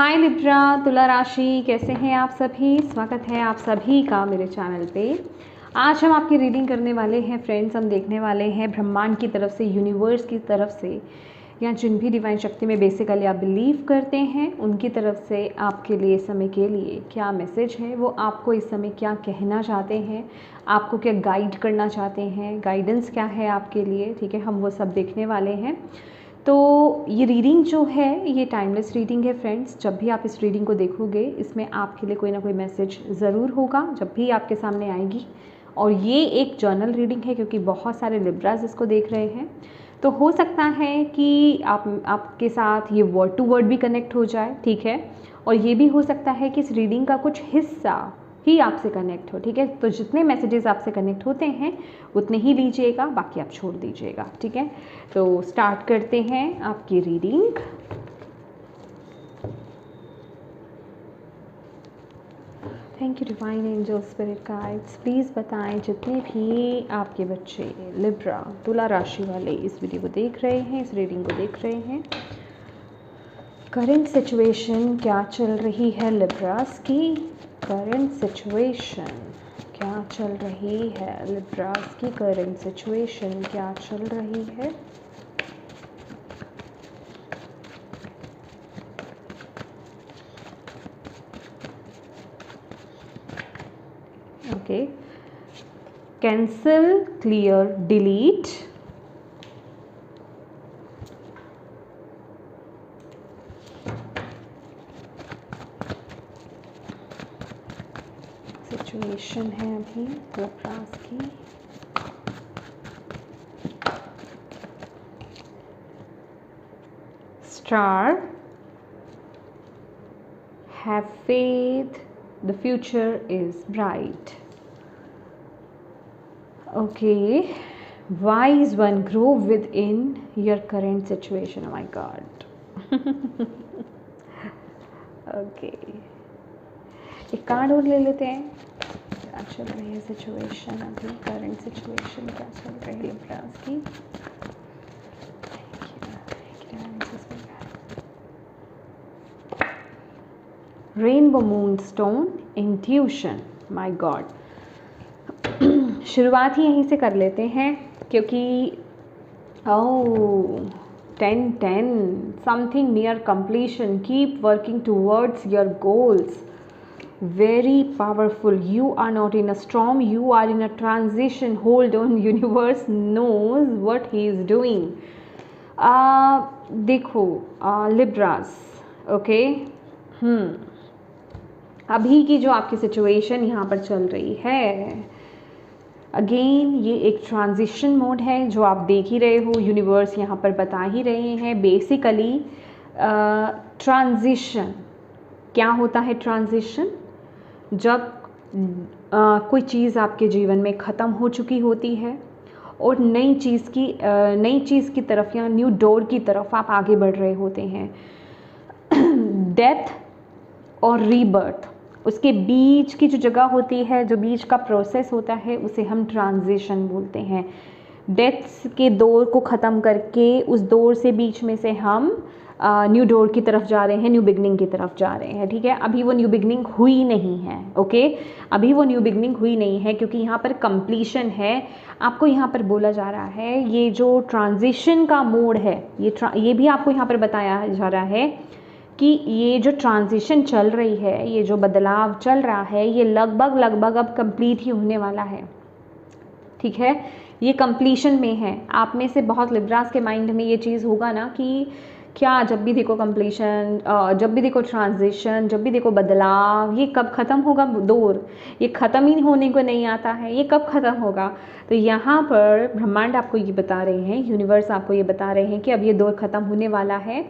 हाय Libra, तुला राशि, कैसे हैं आप सभी। स्वागत है आप सभी का मेरे चैनल पे। आज हम आपकी रीडिंग करने वाले हैं फ्रेंड्स। हम देखने वाले हैं ब्रह्मांड की तरफ से, यूनिवर्स की तरफ से, या जिन भी डिवाइन शक्ति में बेसिकली आप बिलीव करते हैं उनकी तरफ से आपके लिए समय के लिए क्या मैसेज है, वो आपको इस समय क्या कहना चाहते हैं, आपको क्या गाइड करना चाहते हैं, गाइडेंस क्या है आपके लिए। ठीक है, हम वो सब देखने वाले हैं। तो ये रीडिंग जो है ये टाइमलेस रीडिंग है फ्रेंड्स। जब भी आप इस रीडिंग को देखोगे इसमें आपके लिए कोई ना कोई मैसेज ज़रूर होगा जब भी आपके सामने आएगी। और ये एक जर्नल रीडिंग है क्योंकि बहुत सारे लिब्रास इसको देख रहे हैं, तो हो सकता है कि आपके साथ ये वर्ड टू वर्ड भी कनेक्ट हो जाए। ठीक है, और ये भी हो सकता है कि इस रीडिंग का कुछ हिस्सा ही आपसे कनेक्ट हो। ठीक है, तो जितने मैसेजेस आपसे कनेक्ट होते हैं उतने ही लीजिएगा, बाकी आप छोड़ दीजिएगा। ठीक है, तो स्टार्ट करते हैं आपकी reading. Thank you divine angel spirit guides. Please बताएं जितने भी आपके बच्चे लिब्रा तुला राशि वाले इस वीडियो को देख रहे हैं, इस रीडिंग को देख रहे हैं, करंट सिचुएशन क्या चल रही है लिब्रास की। करंट सिचुएशन क्या चल रही है लिब्रास की। करंट सिचुएशन क्या चल रही है। Okay, cancel, clear, delete, situation है अभी लिब्रास की। Star, have faith, the future is bright. Okay, wise one, grow within your current situation. Oh my God. Okay, एक कार्ड और ले लेते हैं। क्या चल रही है सिचुएशन अभी, करंट सिचुएशन क्या चल रही है लिब्रास की। Rainbow moon stone, intuition. My God, शुरुआत ही यहीं से कर लेते हैं क्योंकि 10-10, something near completion, keep working towards your goals, very powerful. You are not in a storm, you are in a transition. Hold on, universe knows what he is doing. देखो Libras, okay, अभी की जो आपकी situation यहाँ पर चल रही है, अगेन ये एक ट्रांजिशन मोड है जो आप देख ही रहे हो, यूनिवर्स यहाँ पर बता ही रहे हैं। बेसिकली ट्रांजिशन क्या होता है। ट्रांजिशन जब कोई चीज़ आपके जीवन में ख़त्म हो चुकी होती है और नई चीज़ की तरफ या न्यू डोर की तरफ आप आगे बढ़ रहे होते हैं। डेथ और रीबर्थ, उसके बीच की जो जगह होती है, जो बीच का प्रोसेस होता है, उसे हम ट्रांजिशन बोलते हैं। डेथ के दौर को ख़त्म करके उस दौर से बीच में से हम न्यू डोर की तरफ जा रहे हैं, न्यू बिगनिंग की तरफ जा रहे हैं। ठीक है, अभी वो न्यू बिगनिंग हुई नहीं है। ओके, अभी वो न्यू बिगनिंग हुई नहीं है क्योंकि यहाँ पर कंप्लीशन है। आपको यहाँ पर बोला जा रहा है ये जो ट्रांजिशन का मोड है, ये भी आपको यहाँ पर बताया जा रहा है कि ये जो ट्रांजिशन चल रही है, ये जो बदलाव चल रहा है, ये लगभग अब कंप्लीट ही होने वाला है। ठीक है, ये कंप्लीशन में है। आप में से बहुत लिब्रास के माइंड में ये चीज़ होगा ना कि क्या जब भी देखो कंप्लीशन, जब भी देखो ट्रांजिशन, जब भी देखो बदलाव, ये कब ख़त्म होगा दौर, ये ख़त्म ही होने को नहीं आता है, ये कब ख़त्म होगा। तो यहाँ पर ब्रह्मांड आपको ये बता रहे हैं, यूनिवर्स आपको ये बता रहे हैं कि अब ये दौर ख़त्म होने वाला है।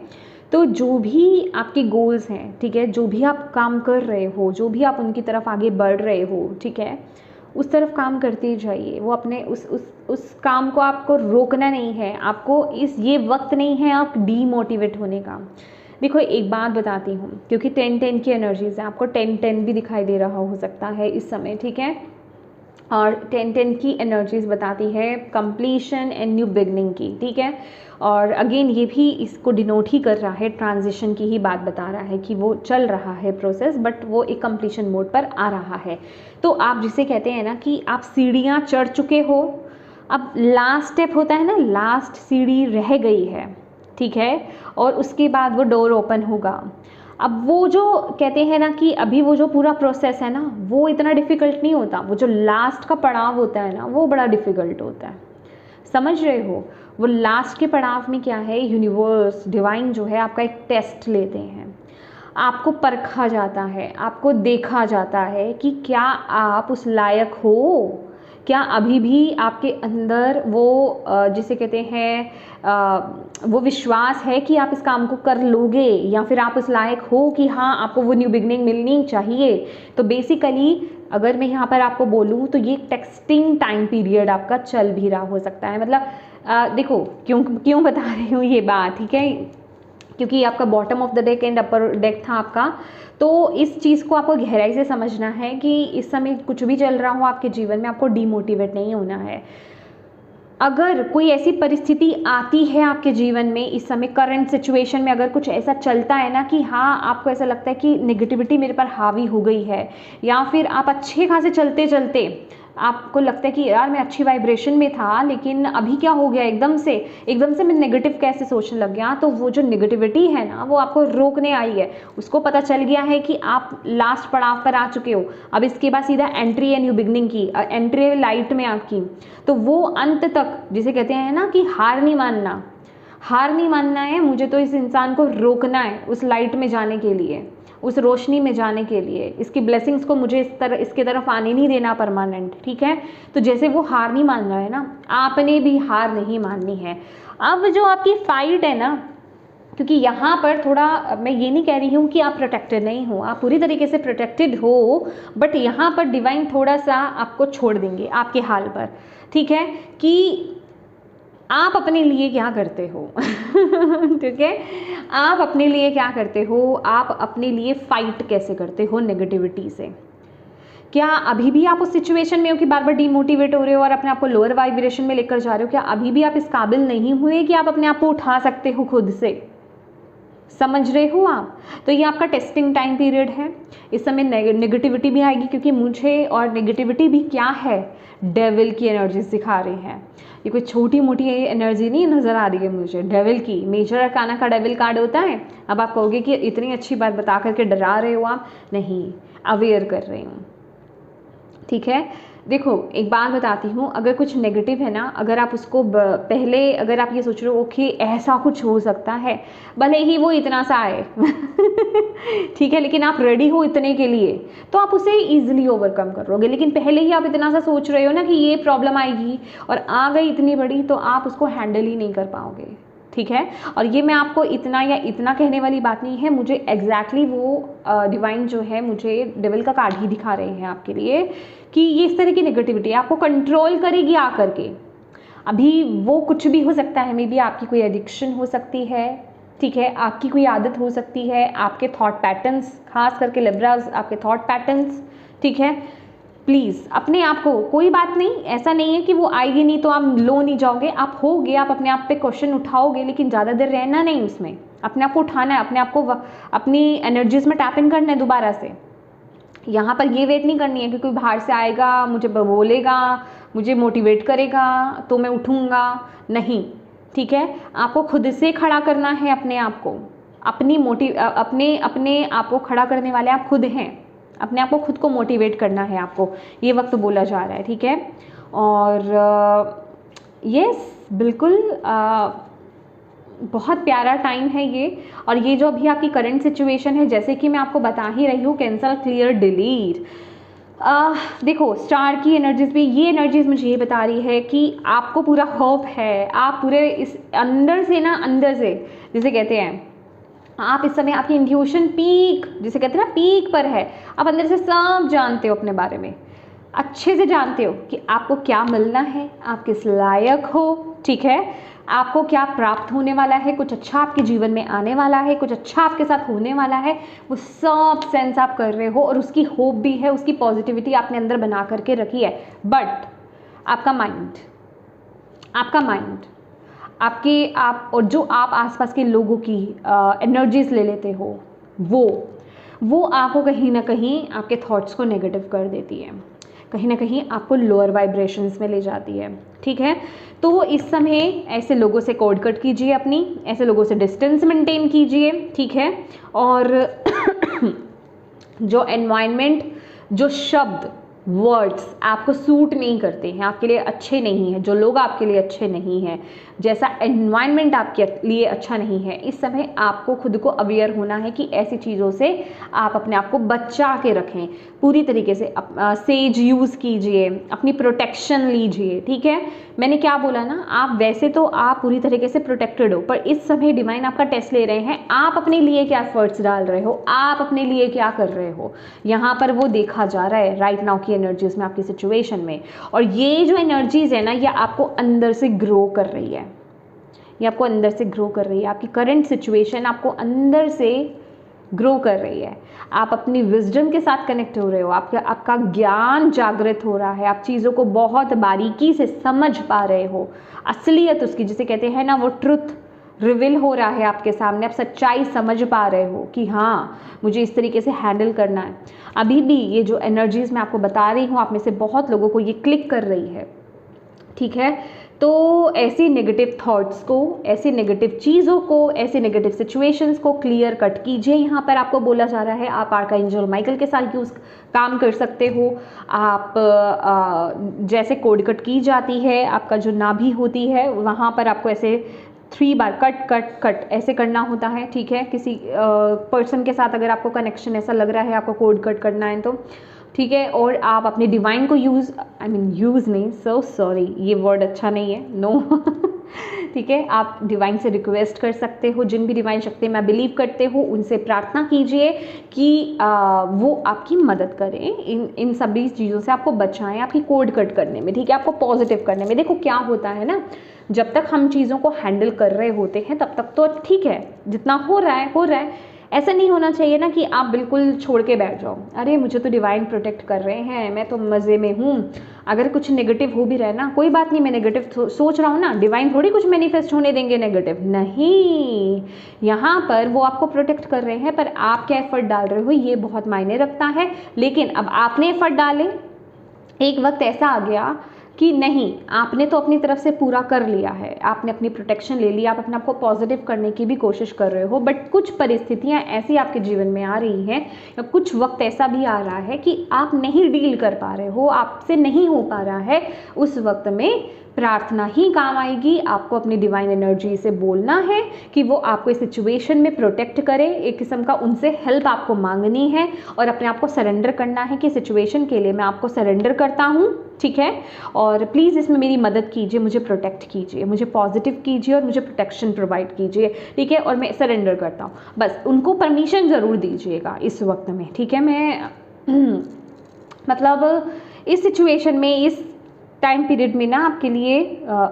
तो जो भी आपके गोल्स हैं, ठीक है, जो भी आप काम कर रहे हो, जो भी आप उनकी तरफ आगे बढ़ रहे हो, ठीक है, उस तरफ काम करते जाइए। वो अपने उस काम को आपको रोकना नहीं है। आपको ये वक्त नहीं है आप डीमोटिवेट होने का। देखो एक बात बताती हूँ, क्योंकि 10-10 की एनर्जीज है, आपको 10-10 भी दिखाई दे रहा हो सकता है इस समय। ठीक है, और 10-10 की एनर्जीज बताती है कंप्लीशन एंड न्यू बिगनिंग की, ठीक है। और अगेन ये भी इसको डिनोट ही कर रहा है, ट्रांजिशन की ही बात बता रहा है कि वो चल रहा है प्रोसेस, बट वो एक कंप्लीशन मोड पर आ रहा है। तो आप जिसे कहते हैं ना कि आप सीढ़ियाँ चढ़ चुके हो, अब लास्ट स्टेप होता है ना, लास्ट सीढ़ी रह गई है, ठीक है, और उसके बाद वो डोर ओपन होगा। अब वो जो कहते हैं ना कि अभी वो जो पूरा प्रोसेस है ना वो इतना डिफ़िकल्ट नहीं होता, वो जो लास्ट का पड़ाव होता है ना वो बड़ा डिफ़िकल्ट होता है, समझ रहे हो। वो लास्ट के पड़ाव में क्या है, यूनिवर्स डिवाइन जो है आपका एक टेस्ट लेते हैं, आपको परखा जाता है, आपको देखा जाता है कि क्या आप उस लायक हो, क्या अभी भी आपके अंदर वो जिसे कहते हैं वो विश्वास है कि आप इस काम को कर लोगे, या फिर आप उस लायक हो कि हाँ आपको वो न्यू बिगनिंग मिलनी चाहिए। तो बेसिकली अगर मैं यहाँ पर आपको बोलूँ तो ये टेक्सटिंग टाइम पीरियड आपका चल भी रहा हो सकता है। मतलब देखो क्यों बता रही हूँ ये बात, ठीक है, क्योंकि आपका bottom of the deck and upper deck था आपका, तो इस चीज़ को आपको गहराई से समझना है कि इस समय कुछ भी चल रहा हो आपके जीवन में, आपको डीमोटिवेट नहीं होना है। अगर कोई ऐसी परिस्थिति आती है आपके जीवन में इस समय करंट सिचुएशन में, अगर कुछ ऐसा चलता है ना कि हाँ आपको ऐसा लगता है कि नेगेटिविटी मेरे पर हावी हो गई है, या फिर आप अच्छे खासे चलते चलते आपको लगता है कि यार मैं अच्छी वाइब्रेशन में था लेकिन अभी क्या हो गया, एकदम से मैं नेगेटिव कैसे सोचने लग गया, तो वो जो नेगेटिविटी है ना वो आपको रोकने आई है। उसको पता चल गया है कि आप लास्ट पड़ाव पर आ चुके हो, अब इसके बाद सीधा एंट्री है न्यू बिगनिंग की, एंट्री है लाइट में आपकी। तो वो अंत तक जिसे कहते हैं ना कि हार नहीं मानना है, मुझे तो इस इंसान को रोकना है उस लाइट में जाने के लिए, उस रोशनी में जाने के लिए, इसकी ब्लेसिंग्स को मुझे इसके तरफ आने नहीं देना परमानेंट, ठीक है। तो जैसे वो हार नहीं मान रहा है ना, आपने भी हार नहीं माननी है। अब जो आपकी फाइट है ना, क्योंकि यहाँ पर थोड़ा मैं ये नहीं कह रही हूँ कि आप प्रोटेक्टेड नहीं हो, आप पूरी तरीके से प्रोटेक्टेड हो, बट यहाँ पर डिवाइन थोड़ा सा आपको छोड़ देंगे आपके हाल पर, ठीक है, कि आप अपने लिए क्या करते हो ठीक है, आप अपने लिए क्या करते हो, आप अपने लिए फाइट कैसे करते हो नेगेटिविटी से। क्या अभी भी आप उस सिचुएशन में हो कि बार बार डीमोटिवेट हो रहे हो और अपने आप को लोअर वाइब्रेशन में लेकर जा रहे हो? क्या अभी भी आप इस काबिल नहीं हुए कि आप अपने आप को उठा सकते हो खुद से? समझ रहे हो आप? तो ये आपका टेस्टिंग टाइम पीरियड है। इस समय नेगेटिविटी भी आएगी, क्योंकि मुझे और नेगेटिविटी भी क्या है, डेविल की एनर्जीज दिखा रही है। ये कोई छोटी मोटी एनर्जी नहीं नज़र आ रही है मुझे, डेविल की। मेजर अरकाना का डेविल कार्ड होता है। अब आप कहोगे कि इतनी अच्छी बात बता करके डरा रहे हो आप, नहीं, अवेयर कर रही हूँ, ठीक है। देखो एक बात बताती हूँ, अगर कुछ नेगेटिव है ना, अगर आप उसको पहले अगर आप ये सोच रहे हो ओके ऐसा कुछ हो सकता है, भले ही वो इतना सा आए ठीक है, लेकिन आप रेडी हो इतने के लिए तो आप उसे ईजिली ओवरकम करोगे। लेकिन पहले ही आप इतना सा सोच रहे हो ना कि ये प्रॉब्लम आएगी और आ गई इतनी बड़ी, तो आप उसको हैंडल ही नहीं कर पाओगे, ठीक है। और ये मैं आपको इतना या इतना कहने वाली बात नहीं है, मुझे एग्जैक्टली वो डिवाइन जो है मुझे डेविल का कार्ड ही दिखा रहे हैं आपके लिए कि ये इस तरह की नेगेटिविटी आपको कंट्रोल करेगी आकर के। अभी वो कुछ भी हो सकता है, मे बी आपकी कोई एडिक्शन हो सकती है, ठीक है, आपकी कोई आदत हो सकती है, आपके थॉट पैटर्न्स, खास करके लिब्रास, आपके थॉट पैटर्न्स, ठीक है। प्लीज़ अपने आप को, कोई बात नहीं, ऐसा नहीं है कि वो आएगी नहीं तो आप लो नहीं जाओगे, आप होगे, आप अपने आप पे क्वेश्चन उठाओगे, लेकिन ज़्यादा देर रहना नहीं उसमें, अपने आप को उठाना है, अपने आप को अपनी एनर्जीज में टैप इन करना है दोबारा से। यहाँ पर ये वेट नहीं करनी है कि कोई बाहर से आएगा, मुझे बोलेगा, मुझे मोटिवेट करेगा तो मैं उठूँगा, नहीं, ठीक है। आपको खुद से खड़ा करना है अपने आप को, अपने आप को खड़ा करने वाले आप खुद हैं, अपने आप को खुद को मोटिवेट करना है आपको, ये वक्त बोला जा रहा है, ठीक है। और यस बिल्कुल बहुत प्यारा टाइम है ये। और ये जो अभी आपकी करंट सिचुएशन है, जैसे कि मैं आपको बता ही रही हूँ, कैंसल, क्लियर, डिलीट, देखो स्टार की एनर्जीज भी, ये एनर्जीज मुझे ये बता रही है कि आपको पूरा होप है, आप पूरे इस अंदर से जिसे कहते हैं, आप इस समय आपकी इंट्यूशन पीक, जिसे कहते हैं ना पीक पर है, आप अंदर से सब जानते हो, अपने बारे में अच्छे से जानते हो कि आपको क्या मिलना है, आप किस लायक हो, ठीक है। आपको क्या प्राप्त होने वाला है, कुछ अच्छा आपके जीवन में आने वाला है, कुछ अच्छा आपके साथ होने वाला है, वो सब सेंस आप कर रहे हो और उसकी होप भी है, उसकी पॉजिटिविटी आपने अंदर बना करके रखी है। बट आपका माइंड आप और जो आप आसपास के लोगों की एनर्जीज ले लेते हो, वो आपको कहीं ना कहीं आपके थॉट्स को नेगेटिव कर देती है, कहीं ना कहीं आपको लोअर वाइब्रेशंस में ले जाती है। ठीक है, तो इस समय ऐसे लोगों से कॉर्ड कट कीजिए, अपनी ऐसे लोगों से डिस्टेंस मेंटेन कीजिए। ठीक है, और जो एनवायरनमेंट, जो शब्द, वर्ड्स आपको सूट नहीं करते हैं, आपके लिए अच्छे नहीं हैं, जो लोग आपके लिए अच्छे नहीं हैं, जैसा एनवायरनमेंट आपके लिए अच्छा नहीं है, इस समय आपको खुद को अवेयर होना है कि ऐसी चीज़ों से आप अपने आप को बचा के रखें। पूरी तरीके से सेज यूज़ कीजिए, अपनी प्रोटेक्शन लीजिए। ठीक है, मैंने क्या बोला ना, आप वैसे तो आप पूरी तरीके से प्रोटेक्टेड हो, पर इस समय डिवाइन आपका टेस्ट ले रहे हैं, आप अपने लिए क्या एफर्ट्स डाल रहे हो, आप अपने लिए क्या कर रहे हो, यहाँ पर वो देखा जा रहा है राइट नाउ की एनर्जीज में, आपकी सिचुएशन में। और ये जो एनर्जीज है ना, ये आपको अंदर से ग्रो कर रही है, ये आपको अंदर से ग्रो कर रही है। आपकी करंट सिचुएशन आपको अंदर से ग्रो कर रही है। आप अपनी विजडम के साथ कनेक्ट हो रहे हो, आपका ज्ञान जागृत हो रहा है, आप चीज़ों को बहुत बारीकी से समझ पा रहे हो, असलियत उसकी जिसे कहते हैं ना, वो ट्रुथ रिवील हो रहा है आपके सामने, आप सच्चाई समझ पा रहे हो कि हाँ मुझे इस तरीके से हैंडल करना है। अभी भी ये जो एनर्जीज मैं आपको बता रही हूँ, आप में से बहुत लोगों को ये क्लिक कर रही है। ठीक है, तो ऐसी नेगेटिव थॉट्स को, ऐसी नेगेटिव चीज़ों को, ऐसी नेगेटिव सिचुएशंस को क्लियर कट कीजिए। यहाँ पर आपको बोला जा रहा है आप आर्कएंजल माइकल के साथ काम कर सकते हो। आप जैसे कोड कट की जाती है, आपका जो नाभि होती है वहाँ पर आपको ऐसे 3 बार कट कट कट ऐसे करना होता है। ठीक है, किसी पर्सन के साथ अगर आपको कनेक्शन ऐसा लग रहा है आपको कोड कट करना है तो ठीक है, और आप अपने डिवाइन को यूज़ नहीं, सो सॉरी ये वर्ड अच्छा नहीं है, नो ठीक है, आप डिवाइन से रिक्वेस्ट कर सकते हो, जिन भी डिवाइन शक्ति में बिलीव करते हो उनसे प्रार्थना कीजिए कि वो आपकी मदद करें, इन सभी चीज़ों से आपको बचाएं, आपकी कोड कट करने में। ठीक है, आपको पॉजिटिव करने में। देखो क्या होता है ना, जब तक हम चीज़ों को हैंडल कर रहे होते हैं तब तक तो ठीक है, जितना हो रहा है। ऐसा नहीं होना चाहिए ना कि आप बिल्कुल छोड़ के बैठ जाओ, अरे मुझे तो डिवाइन प्रोटेक्ट कर रहे हैं, मैं तो मज़े में हूँ, अगर कुछ नेगेटिव हो भी रहा है ना कोई बात नहीं, मैं नेगेटिव सोच रहा हूँ ना, डिवाइन थोड़ी कुछ मैनिफेस्ट होने देंगे नेगेटिव, नहीं, यहाँ पर वो आपको प्रोटेक्ट कर रहे हैं, पर आप क्या एफर्ट डाल रहे हो ये बहुत मायने रखता है। लेकिन अब आपने एफर्ट डाले, एक वक्त ऐसा आ गया कि नहीं, आपने तो अपनी तरफ से पूरा कर लिया है, आपने अपनी प्रोटेक्शन ले ली, आप अपने आप को पॉजिटिव करने की भी कोशिश कर रहे हो, बट कुछ परिस्थितियां ऐसी आपके जीवन में आ रही हैं, या कुछ वक्त ऐसा भी आ रहा है कि आप नहीं डील कर पा रहे हो, आपसे नहीं हो पा रहा है। उस वक्त में प्रार्थना ही काम आएगी। आपको अपनी डिवाइन एनर्जी से बोलना है कि वो आपको इस सिचुएशन में प्रोटेक्ट करे, एक किस्म का उनसे हेल्प आपको मांगनी है और अपने आप को सरेंडर करना है कि सिचुएशन के लिए मैं आपको सरेंडर करता हूँ। ठीक है, और प्लीज़ इसमें मेरी मदद कीजिए, मुझे प्रोटेक्ट कीजिए, मुझे पॉजिटिव कीजिए और मुझे प्रोटेक्शन प्रोवाइड कीजिए। ठीक है, और मैं सरेंडर करता हूँ, बस उनको परमिशन ज़रूर दीजिएगा इस वक्त में। ठीक है, मैं मतलब इस सिचुएशन में, इस टाइम पीरियड में ना आपके लिए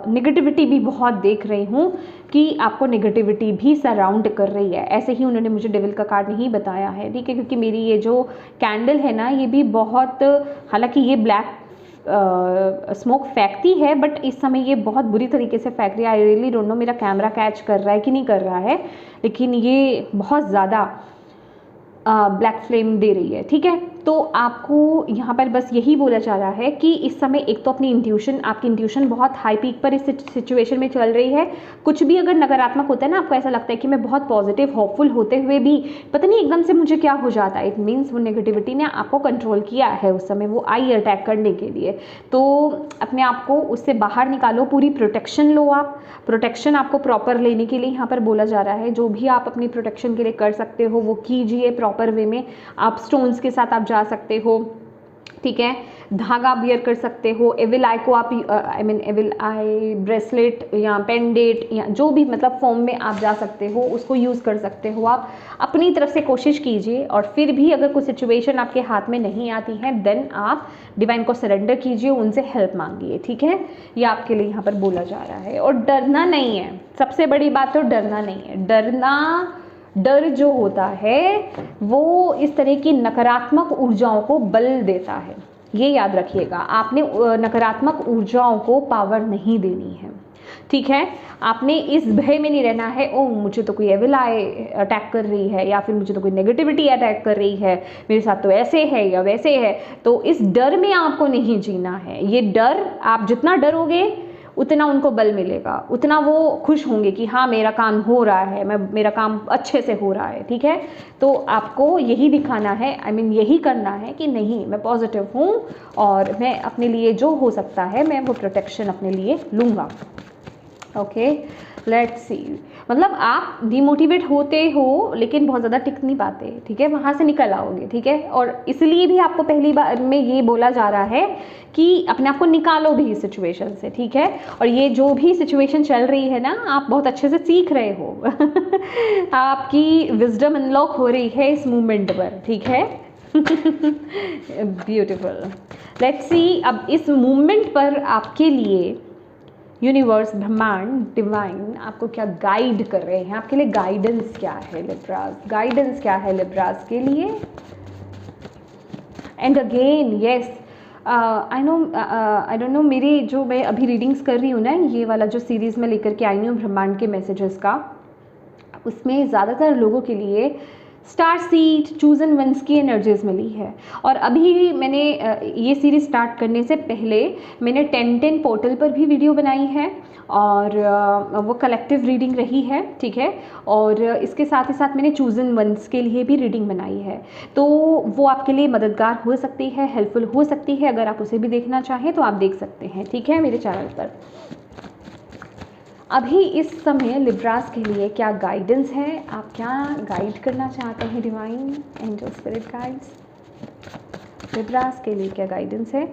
नेगेटिविटी भी बहुत देख रही हूँ कि आपको नेगेटिविटी भी सराउंड कर रही है। ऐसे ही उन्होंने मुझे डेविल का कार्ड नहीं बताया है। ठीक है, क्योंकि मेरी ये जो कैंडल है ना, ये भी बहुत, हालांकि ये ब्लैक स्मोक फेंकती है, बट इस समय ये बहुत बुरी तरीके से फेंक रही है। आई रियली डोंट नो मेरा कैमरा कैच कर रहा है कि नहीं कर रहा है, लेकिन ये बहुत ज़्यादा ब्लैक फ्लेम दे रही है। ठीक है, तो आपको यहाँ पर बस यही बोला जा रहा है कि इस समय एक तो अपनी इंट्यूशन, आपकी इंट्यूशन बहुत हाई पीक पर इस सिचुएशन में चल रही है। कुछ भी अगर नकारात्मक होता है ना, आपको ऐसा लगता है कि मैं बहुत पॉजिटिव होपफुल होते हुए भी पता नहीं एकदम से मुझे क्या हो जाता है, इट मीन्स वो नेगेटिविटी ने आपको कंट्रोल किया है उस समय, वो आई अटैक करने के लिए। तो अपने आप को उससे बाहर निकालो, पूरी प्रोटेक्शन लो। आप प्रोटेक्शन आपको प्रॉपर लेने के लिए यहाँ पर बोला जा रहा है, जो भी आप अपनी प्रोटेक्शन के लिए कर सकते हो वो कीजिए प्रॉपर वे में। आप स्टोन्स के साथ आप जा सकते हो, ठीक है। धागा वियर कर सकते हो, एविल आई को आप एविल आई ब्रेसलेट या पेंडेंट या जो भी मतलब फॉर्म में आप जा सकते हो उसको यूज़ कर सकते हो। आप अपनी तरफ से कोशिश कीजिए, और फिर भी अगर कोई सिचुएशन आपके हाथ में नहीं आती है देन आप डिवाइन को सरेंडर कीजिए, उनसे हेल्प मांगिए, ठीक है। ये आपके लिए यहाँ पर बोला जा रहा है। और डरना नहीं है, सबसे बड़ी बात तो डरना नहीं है। डर जो होता है वो इस तरह की नकारात्मक ऊर्जाओं को बल देता है, ये याद रखिएगा। आपने नकारात्मक ऊर्जाओं को पावर नहीं देनी है, ठीक है। आपने इस भय में नहीं रहना है, ओ मुझे तो कोई एविल आई अटैक कर रही है, या फिर मुझे तो कोई नेगेटिविटी अटैक कर रही है, मेरे साथ तो ऐसे है या वैसे है। तो इस डर में आपको नहीं जीना है। ये डर, आप जितना डरोगे उतना उनको बल मिलेगा, उतना वो खुश होंगे कि हाँ मेरा काम हो रहा है, मेरा काम अच्छे से हो रहा है, ठीक है। तो आपको यही दिखाना है, यही करना है कि नहीं मैं पॉजिटिव हूँ और मैं अपने लिए जो हो सकता है मैं वो प्रोटेक्शन अपने लिए लूँगा। Okay, let's see. मतलब आप डिमोटिवेट होते हो लेकिन बहुत ज़्यादा टिक नहीं पाते, ठीक है, वहाँ से निकल आओगे, ठीक है। और इसलिए भी आपको पहली बार में ये बोला जा रहा है कि अपने आप को निकालो भी इस सिचुएशन से, ठीक है। और ये जो भी सिचुएशन चल रही है ना, आप बहुत अच्छे से सीख रहे हो आपकी विजडम अनलॉक हो रही है इस मूवमेंट पर, ठीक है। ब्यूटीफुल। लेट्स सी, अब इस मूवमेंट पर आपके लिए यूनिवर्स, ब्रह्मांड, डिवाइन आपको क्या गाइड कर रहे हैं, आपके लिए गाइडेंस क्या है लिब्रास, गाइडेंस क्या है लिब्रास के लिए। And again yes, I don't know, मेरी जो मैं अभी रीडिंग्स कर रही हूँ ना, ये वाला जो सीरीज़ में लेकर के आई हूँ ब्रह्मांड के मैसेजेस का, उसमें ज़्यादातर लोगों के लिए स्टार सीड, चूजन वंस की एनर्जीज मिली है। और अभी मैंने ये सीरीज स्टार्ट करने से पहले मैंने 10-10 पोर्टल पर भी वीडियो बनाई है, और वो कलेक्टिव रीडिंग रही है, ठीक है। और इसके साथ ही साथ मैंने चूजन वंस के लिए भी रीडिंग बनाई है, तो वो आपके लिए मददगार हो सकती है, हेल्पफुल हो सकती है। अगर आप उसे भी देखना चाहें तो आप देख सकते हैं, ठीक है, मेरे चैनल पर। अभी इस समय लिब्रास के लिए क्या गाइडेंस है, आप क्या गाइड करना चाहते हैं divine angel spirit guides, Libras के लिए क्या गाइडेंस है।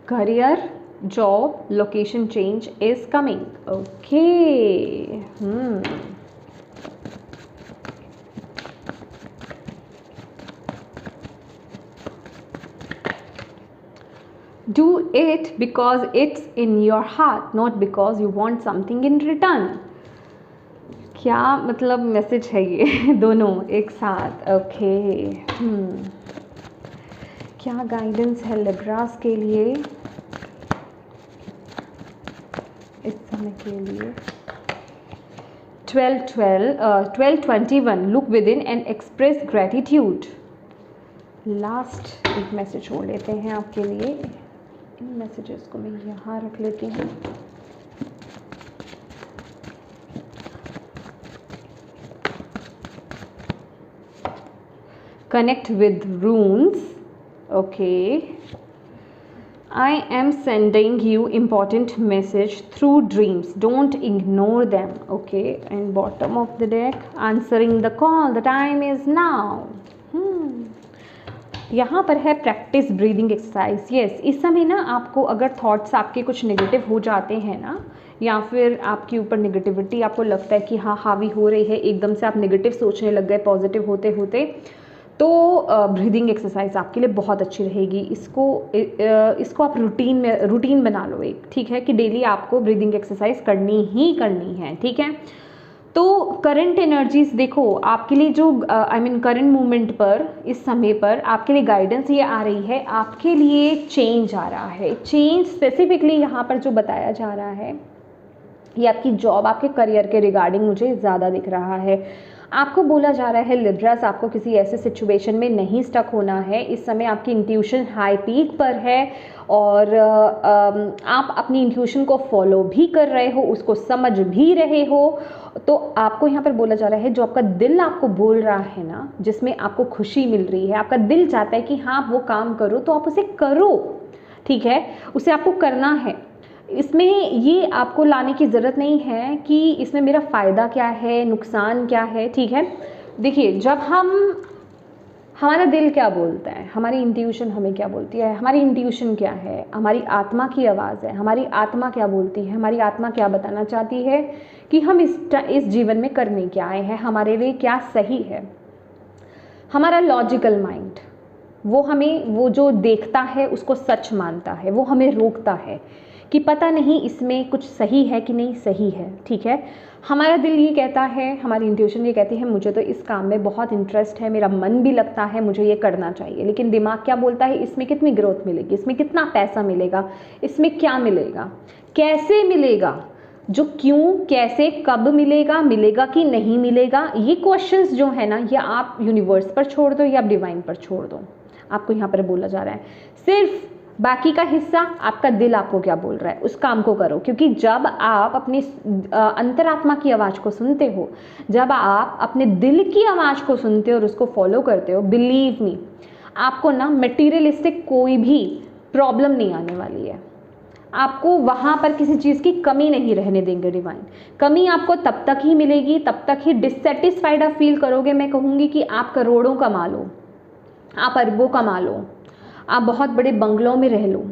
Career, job, location change is coming. Okay, Do it because it's in your heart, not because you want something in return. क्या मतलब मैसेज है ये दोनों एक साथ। ओके, क्या गाइडेंस है लिब्रास के लिए इस समय के लिए। 12-21 look with in and express gratitude. Last एक मैसेज छोड़ लेते हैं आपके लिए, इन मैसेजेस को मैं यहाँ रख लेती हूँ। Connect with रून्स। Okay, I am sending you important message through dreams. Don't ignore them. Okay, and bottom of the deck, answering the call. The time is now. यहाँ पर है प्रैक्टिस ब्रीदिंग एक्सरसाइज। यस, इस समय ना आपको अगर thoughts आपके कुछ नेगेटिव हो जाते हैं ना, या फिर आपके ऊपर नेगेटिविटी आपको लगता है कि हाँ हावी हो रही है, एकदम से आप नेगेटिव सोचने लग गए पॉजिटिव होते होते, तो ब्रीदिंग एक्सरसाइज आपके लिए बहुत अच्छी रहेगी। इसको आप रूटीन बना लो एक, ठीक है, कि डेली आपको ब्रीदिंग एक्सरसाइज करनी ही करनी है, ठीक है। तो करंट एनर्जीज देखो आपके लिए जो करंट मूवमेंट पर इस समय पर आपके लिए गाइडेंस ये आ रही है, आपके लिए चेंज आ रहा है। चेंज स्पेसिफिकली यहाँ पर जो बताया जा रहा है ये आपकी जॉब, आपके करियर के रिगार्डिंग मुझे ज़्यादा दिख रहा है। आपको बोला जा रहा है लिब्रास, आपको किसी ऐसे सिचुएशन में नहीं स्टक होना है। इस समय आपकी इंट्यूशन हाई पीक पर है, और आप अपनी इंट्यूशन को फॉलो भी कर रहे हो, उसको समझ भी रहे हो। तो आपको यहाँ पर बोला जा रहा है जो आपका दिल आपको बोल रहा है ना, जिसमें आपको खुशी मिल रही है, आपका दिल चाहता है कि हाँ आप वो काम करो, तो आप उसे करो, ठीक है, उसे आपको करना है। इसमें ये आपको लाने की ज़रूरत नहीं है कि इसमें मेरा फ़ायदा क्या है, नुकसान क्या है, ठीक है। देखिए, जब हम हमारा दिल क्या बोलता है, हमारी इंट्यूशन हमें क्या बोलती है, हमारी इंट्यूशन क्या है, हमारी आत्मा की आवाज़ है, हमारी आत्मा क्या बोलती है, हमारी आत्मा क्या बताना चाहती है कि हम इस जीवन में करने क्या आए हैं, हमारे लिए क्या सही है। हमारा लॉजिकल माइंड वो जो देखता है उसको सच मानता है, वो हमें रोकता है कि पता नहीं इसमें कुछ सही है कि नहीं सही है, ठीक है। हमारा दिल ये कहता है, हमारी इंट्यूशन ये कहती है मुझे तो इस काम में बहुत इंटरेस्ट है, मेरा मन भी लगता है, मुझे ये करना चाहिए। लेकिन दिमाग क्या बोलता है, इसमें कितनी ग्रोथ मिलेगी, इसमें कितना पैसा मिलेगा, इसमें क्या मिलेगा, कैसे मिलेगा, जो क्यों कैसे कब मिलेगा, मिलेगा कि नहीं मिलेगा, ये क्वेश्चंस जो है ना, ये आप यूनिवर्स पर छोड़ दो या आप डिवाइन पर छोड़ दो। आपको यहाँ पर बोला जा रहा है सिर्फ बाकी का हिस्सा आपका दिल आपको क्या बोल रहा है उस काम को करो। क्योंकि जब आप अपनी अंतरात्मा की आवाज़ को सुनते हो, जब आप अपने दिल की आवाज़ को सुनते हो और उसको फॉलो करते हो, बिलीव मी आपको ना मटीरियलिस्टिक कोई भी प्रॉब्लम नहीं आने वाली है। आपको वहाँ पर किसी चीज़ की कमी नहीं रहने देंगे डिवाइन। कमी आपको तब तक ही मिलेगी, तब तक ही डिससेटिस्फाइड आप फील करोगे। मैं कहूँगी कि आप करोड़ों कमा लो, आप अरबों कमा लो, आप बहुत बड़े बंगलों में रह लो,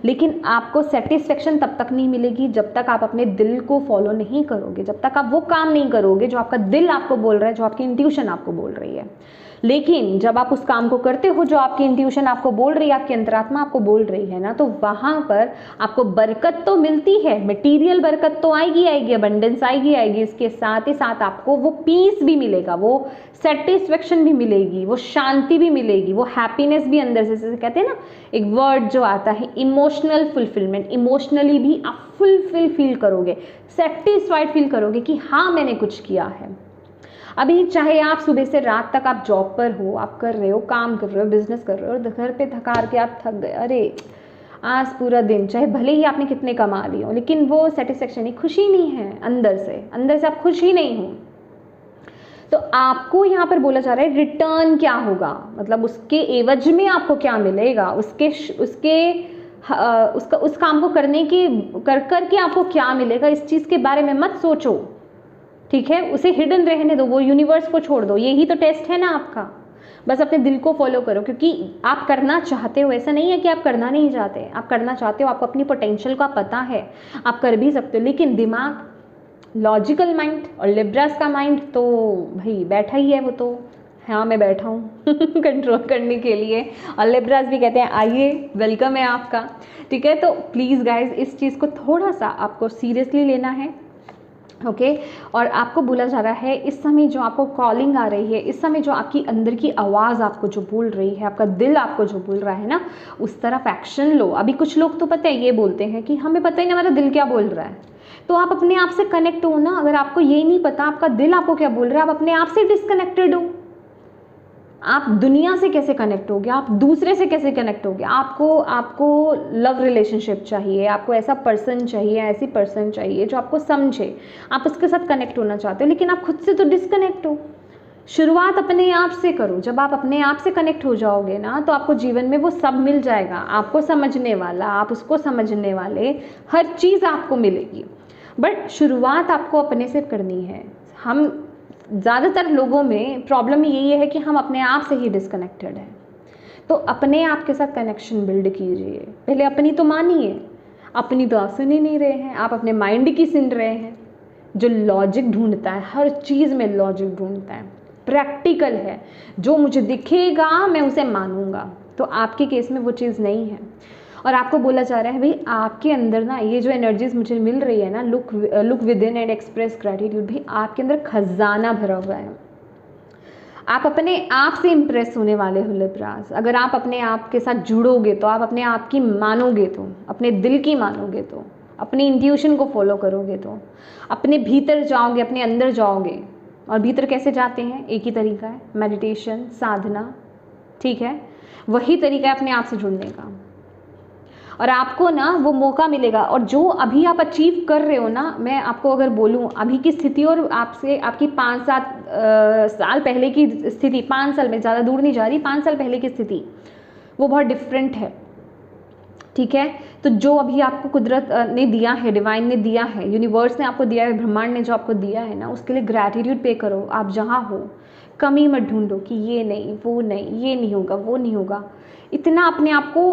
लेकिन आपको सेटिस्फेक्शन तब तक नहीं मिलेगी जब तक आप अपने दिल को फॉलो नहीं करोगे, जब तक आप वो काम नहीं करोगे जो आपका दिल आपको बोल रहा है, जो आपकी इंट्यूशन आपको बोल रही है। लेकिन जब आप उस काम को करते हो जो आपकी इंट्यूशन आपको बोल रही है, आपकी अंतरात्मा आपको बोल रही है ना, तो वहाँ पर आपको बरकत तो मिलती है, मटीरियल बरकत तो आएगी आएगी, अबंडेंस आएगी आएगी, इसके साथ ही साथ आपको वो पीस भी मिलेगा, वो सेटिस्फेक्शन भी मिलेगी, वो शांति भी मिलेगी, वो हैप्पीनेस भी अंदर से, जैसे कहते हैं ना एक वर्ड जो आता है इमोशनल फुलफिलमेंट, इमोशनली भी आप फुलफिल फील करोगे, सेटिस्फाइड फील करोगे कि हाँ मैंने कुछ किया है। अभी चाहे आप सुबह से रात तक आप जॉब पर हो, आप कर रहे हो, काम कर रहे हो, बिजनेस कर रहे हो, और घर पे थकार के आप थक गए, अरे आज पूरा दिन, चाहे भले ही आपने कितने कमा लिए हो, लेकिन वो सेटिस्फेक्शन नहीं, खुशी नहीं है अंदर से आप खुश ही नहीं हो। तो आपको यहाँ पर बोला जा रहा है रिटर्न क्या होगा, मतलब उसके एवज में आपको क्या मिलेगा, उस काम को करने की करके आपको क्या मिलेगा, इस चीज़ के बारे में मत सोचो, ठीक है। उसे हिडन रहने दो, वो यूनिवर्स को छोड़ दो, यही तो टेस्ट है ना आपका। बस अपने दिल को फॉलो करो, क्योंकि आप करना चाहते हो, ऐसा नहीं है कि आप करना नहीं चाहते, आप करना चाहते हो, आपको अपनी पोटेंशियल का पता है, आप कर भी सकते हो। लेकिन दिमाग, लॉजिकल माइंड और लिब्रास का माइंड तो भाई बैठा ही है, वो तो हाँ मैं बैठा हूँ कंट्रोल करने के लिए। और लिब्रास भी कहते हैं आइए, वेलकम है आपका, ठीक है। तो प्लीज़ गाइज इस चीज़ को थोड़ा सा आपको सीरियसली लेना है, ओके। और आपको बोला जा रहा है इस समय जो आपको कॉलिंग आ रही है, इस समय जो आपकी अंदर की आवाज़ आपको जो बोल रही है, आपका दिल आपको जो बोल रहा है ना, उस तरफ एक्शन लो। अभी कुछ लोग तो पता है ये बोलते हैं कि हमें पता ही नहीं हमारा दिल क्या बोल रहा है। तो आप अपने आप से कनेक्ट हो ना, अगर आपको ये नहीं पता आपका दिल आपको क्या बोल रहा है, आप अपने आप से डिस्कनेक्टेड हो। आप दुनिया से कैसे कनेक्ट होगे, आप दूसरे से कैसे कनेक्ट होगे। आपको लव रिलेशनशिप चाहिए, आपको ऐसा पर्सन चाहिए, ऐसी पर्सन चाहिए जो आपको समझे, आप उसके साथ कनेक्ट होना चाहते हो, लेकिन आप खुद से तो डिस्कनेक्ट हो। शुरुआत अपने आप से करो। जब आप अपने आप से कनेक्ट हो जाओगे ना, तो आपको जीवन में वो सब मिल जाएगा, आपको समझने वाला, आप उसको समझने वाले, हर चीज़ आपको मिलेगी। बट शुरुआत आपको अपने से करनी है। हम ज़्यादातर लोगों में प्रॉब्लम यही है कि हम अपने आप से ही डिस्कनेक्टेड हैं। तो अपने आप के साथ कनेक्शन बिल्ड कीजिए। पहले अपनी तो मानिए, अपनी तो आप सुन ही नहीं रहे हैं, आप अपने माइंड की सुन रहे हैं, जो लॉजिक ढूंढता है, हर चीज़ में लॉजिक ढूंढता है, प्रैक्टिकल है, जो मुझे दिखेगा मैं उसे मानूंगा। तो आपके केस में वो चीज़ नहीं है। और आपको बोला जा रहा है भाई आपके अंदर ना ये जो एनर्जीज मुझे मिल रही है ना, look with in and express gratitude, भाई आपके अंदर खजाना भरा हुआ है। आप अपने आप से इम्प्रेस होने वाले हो लिब्रास। अगर आप अपने आप के साथ जुड़ोगे तो, आप अपने आप की मानोगे तो, अपने दिल की मानोगे तो, अपनी इंट्यूशन को फॉलो करोगे तो, अपने भीतर जाओगे, अपने अंदर जाओगे। और भीतर कैसे जाते हैं, एक ही तरीका है, मेडिटेशन, साधना, ठीक है। वही तरीका है अपने आप से जुड़ने का। और आपको ना वो मौका मिलेगा। और जो अभी आप अचीव कर रहे हो ना, मैं आपको अगर बोलूँ अभी की स्थिति और आपसे आपकी 5-7 साल पहले की स्थिति, 5 साल में, ज़्यादा दूर नहीं जा रही, 5 साल पहले की स्थिति वो बहुत डिफरेंट है, ठीक है। तो जो अभी आपको कुदरत ने दिया है, डिवाइन ने दिया है, यूनिवर्स ने आपको दिया है, ब्रह्मांड ने जो आपको दिया है ना, उसके लिए ग्रैटिट्यूड पे करो। आप जहाँ हो कमी मत ढूंढो कि ये नहीं, वो नहीं, ये नहीं होगा, वो नहीं होगा। इतना अपने आप को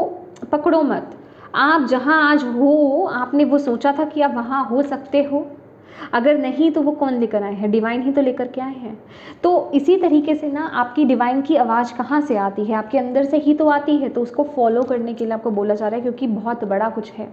पकड़ो मत। आप जहाँ आज हो, आपने वो सोचा था कि आप वहाँ हो सकते हो? अगर नहीं तो वो कौन लेकर आए हैं? डिवाइन ही तो लेकर के आए हैं। तो इसी तरीके से ना आपकी डिवाइन की आवाज़ कहाँ से आती है? आपके अंदर से ही तो आती है। तो उसको फॉलो करने के लिए आपको बोला जा रहा है, क्योंकि बहुत बड़ा कुछ है।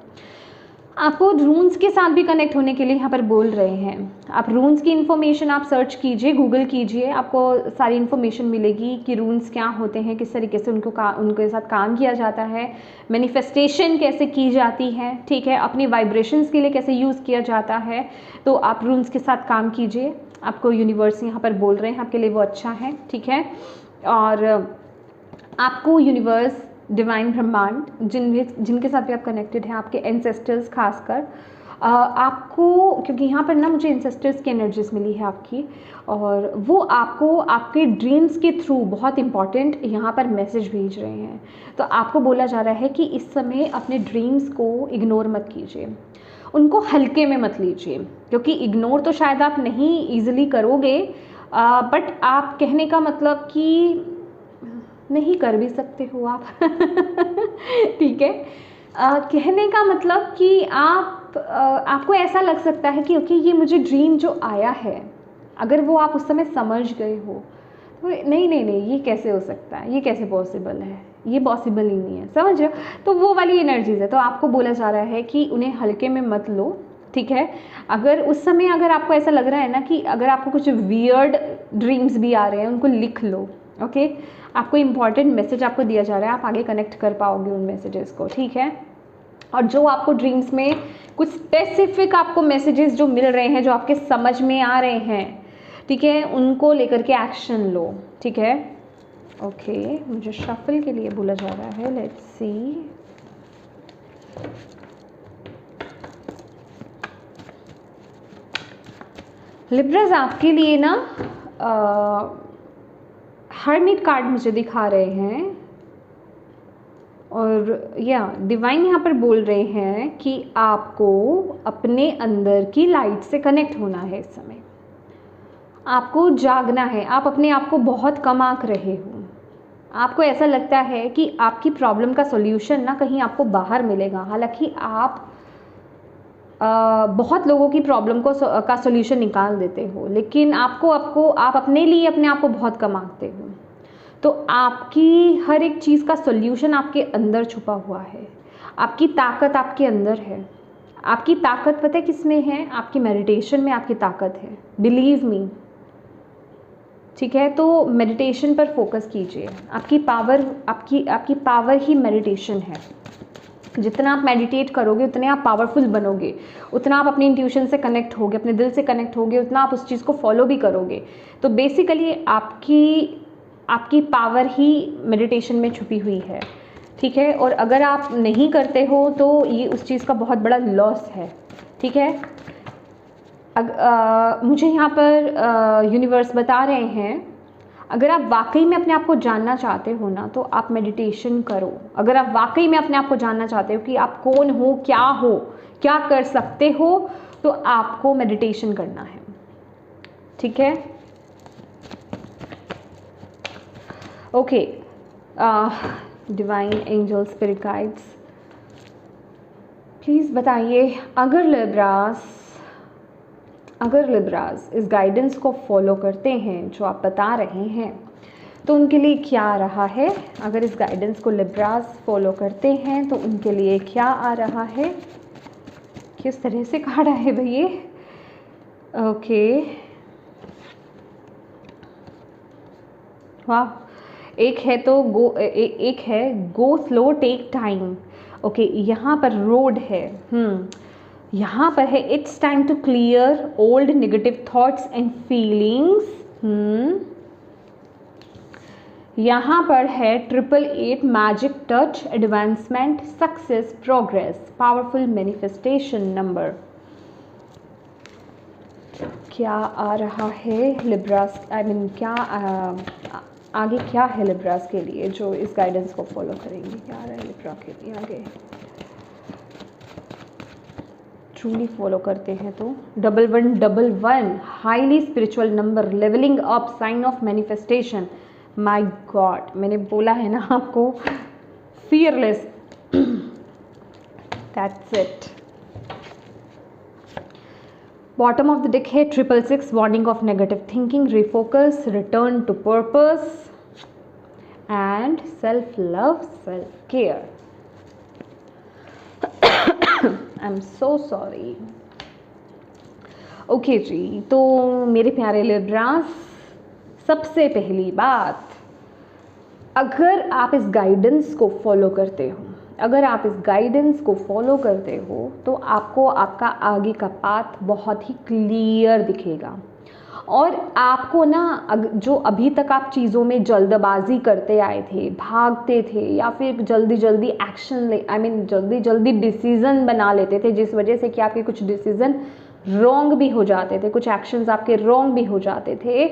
आपको रून्स के साथ भी कनेक्ट होने के लिए यहाँ पर बोल रहे हैं। आप रून्स की इन्फॉर्मेशन आप सर्च कीजिए, गूगल कीजिए, आपको सारी इन्फॉर्मेशन मिलेगी कि रून्स क्या होते हैं, किस तरीके से उनके साथ काम किया जाता है, मैनिफेस्टेशन कैसे की जाती है, ठीक है, अपनी वाइब्रेशंस के लिए कैसे यूज़ किया जाता है। तो आप रून्स के साथ काम कीजिए। आपको यूनिवर्स यहाँ पर बोल रहे हैं आपके लिए वो अच्छा है, ठीक है। और आपको यूनिवर्स, डिवाइन ब्रह्मांड, जिनके साथ भी आप कनेक्टेड हैं, आपके एंसेस्टर्स खासकर, आपको, क्योंकि यहाँ पर ना मुझे एंसेस्टर्स की एनर्जीज मिली है आपकी, और वो आपको आपके ड्रीम्स के थ्रू बहुत इंपॉर्टेंट यहाँ पर मैसेज भेज रहे हैं। तो आपको बोला जा रहा है कि इस समय अपने ड्रीम्स को इग्नोर मत कीजिए, उनको हल्के में मत लीजिए, क्योंकि इग्नोर तो शायद आप नहीं ईजिली करोगे, बट आप, कहने का मतलब कि नहीं कर भी सकते हो आप ठीक है। कहने का मतलब कि आपको ऐसा लग सकता है कि ओके, ये मुझे ड्रीम जो आया है, अगर वो आप उस समय समझ गए हो तो नहीं नहीं नहीं, ये कैसे हो सकता है, ये कैसे पॉसिबल है, ये पॉसिबल ही नहीं है, समझ रहे हो? तो वो वाली एनर्जीज है। तो आपको बोला जा रहा है कि उन्हें हल्के में मत लो, ठीक है। अगर उस समय अगर आपको ऐसा लग रहा है ना कि अगर आपको कुछ वियर्ड ड्रीम्स भी आ रहे हैं, उनको लिख लो, ओके। आपको इम्पॉर्टेंट मैसेज आपको दिया जा रहा है, आप आगे कनेक्ट कर पाओगे उन मैसेजेस को, ठीक है। और जो आपको ड्रीम्स में कुछ स्पेसिफिक आपको मैसेजेस जो मिल रहे हैं, जो आपके समझ में आ रहे हैं, ठीक है, उनको लेकर के एक्शन लो, ठीक है। ओके, मुझे शफल के लिए बोला जा रहा है, लेट्स सी। लिब्रास आपके लिए ना हर्मिट कार्ड मुझे दिखा रहे हैं, और या डिवाइन यहाँ पर बोल रहे हैं कि आपको अपने अंदर की लाइट से कनेक्ट होना है। इस समय आपको जागना है। आप अपने आप को बहुत कम आंक रहे हो। आपको ऐसा लगता है कि आपकी प्रॉब्लम का सॉल्यूशन ना कहीं आपको बाहर मिलेगा, हालांकि आप बहुत लोगों की प्रॉब्लम का सॉल्यूशन निकाल देते हो, लेकिन आप अपने लिए अपने आप को बहुत कम आंकते हो। तो आपकी हर एक चीज़ का सॉल्यूशन आपके अंदर छुपा हुआ है। आपकी ताकत आपके अंदर है। आपकी ताकत पता है किस में है? आपकी मेडिटेशन में आपकी ताकत है, बिलीव मी, ठीक है। तो मेडिटेशन पर फोकस कीजिए। आपकी पावर ही मेडिटेशन है। जितना आप मेडिटेट करोगे उतने आप पावरफुल बनोगे, उतना आप अपनी इंट्यूशन से कनेक्ट होगे, अपने दिल से कनेक्ट होगे, उतना आप उस चीज़ को फॉलो भी करोगे। तो बेसिकली आपकी पावर ही मेडिटेशन में छुपी हुई है, ठीक है। और अगर आप नहीं करते हो तो ये उस चीज़ का बहुत बड़ा लॉस है, ठीक है। मुझे यहाँ पर यूनिवर्स बता रहे हैं, अगर आप वाकई में अपने आप को जानना चाहते हो ना, तो आप मेडिटेशन करो। अगर आप वाकई में अपने आप को जानना चाहते हो कि आप कौन हो, क्या कर सकते हो, तो आपको मेडिटेशन करना है, ठीक है। Okay, divine angel spirit guides please बताइए, अगर लिब्रास इस गाइडेंस को फॉलो करते हैं जो आप बता रहे हैं, तो उनके लिए क्या आ रहा है? अगर इस गाइडेंस को लिब्रास फॉलो करते हैं तो उनके लिए क्या आ रहा है? किस तरह से काढ़ा है भैया? ओके, वाह। एक है go slow take time. Okay, यहाँ पर रोड है, यहाँ पर है it's time to clear old negative thoughts and feelings. यहाँ पर है 888 magic touch, advancement, success, progress, powerful manifestation number. क्या आ रहा है लिब्रास? क्या आगे क्या है लिब्रास के लिए जो इस गाइडेंस को फॉलो करेंगे? क्या आ रहा है लिब्रा के लिए आगे? ट्रूली फॉलो करते हैं तो 1111 highly spiritual number, levelling up, sign of manifestation. My god, मैंने बोला है ना आपको, fearless, that's it. Bottom of the deck है 666, warning of negative thinking, refocus, return to purpose and self love, self care. I am so sorry. Okay जी, तो मेरे प्यारे लिब्रास, सबसे पहली बात, अगर आप इस गाइडेंस को फॉलो करते हो, अगर आप इस गाइडेंस को फॉलो करते हो तो आपको आपका आगे का पाथ बहुत ही क्लियर दिखेगा। और आपको ना जो अभी तक आप चीज़ों में जल्दबाजी करते आए थे, भागते थे, या फिर जल्दी जल्दी एक्शन जल्दी जल्दी डिसीज़न बना लेते थे, जिस वजह से कि आपके कुछ डिसीज़न रॉन्ग भी हो जाते थे, कुछ एक्शंस आपके रॉन्ग भी हो जाते थे,